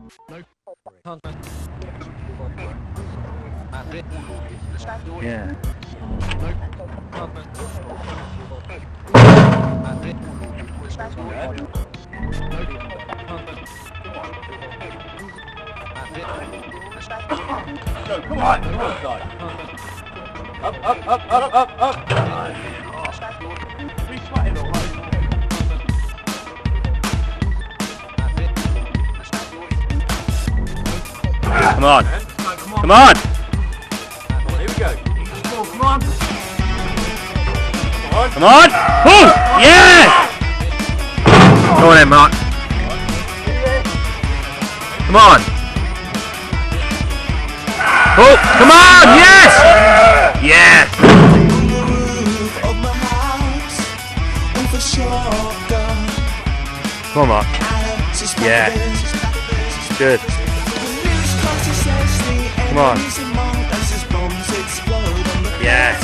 Yeah. Go, come on, come on, guy. Up. Be sweating all right. Come on. Come on. Here we go. Come on. Come on. Oh, yes. Go on then, Mark. Come on. Oh, come on. Yes. Yes. Come on, Mark. Yeah. Good. Come on. Yeah.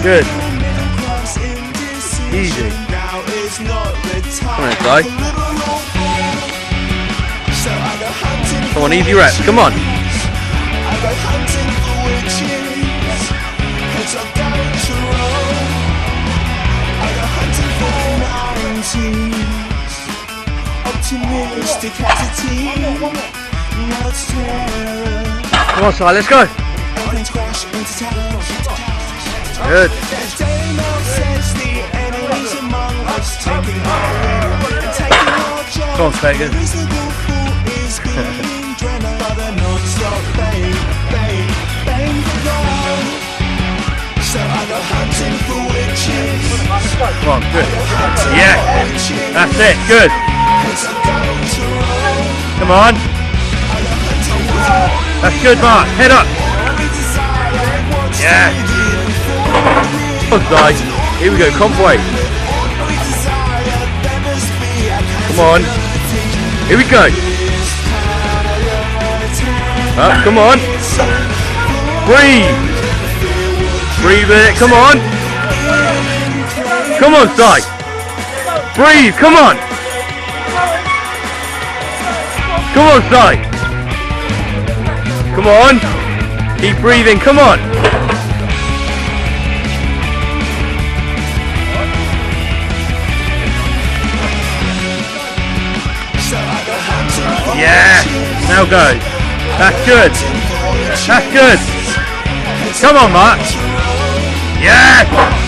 Good. Easy. Come on, guy. Come on, easy reps. Come on. Come on, Si, let's go. Good. Come on, Clegg. Come on, good. Yeah, that's it, good. Come on. That's good, Mark. Head up. Yeah. Side. Here we go, comp weight. Come on. Here we go. Up, come on. Breathe. Breathe it, come on. Come on, Si. Breathe, come on. Come on, Si. Come on. Keep breathing, come on. Yeah. Now go. That's good. That's good. Come on, Mark. Yeah.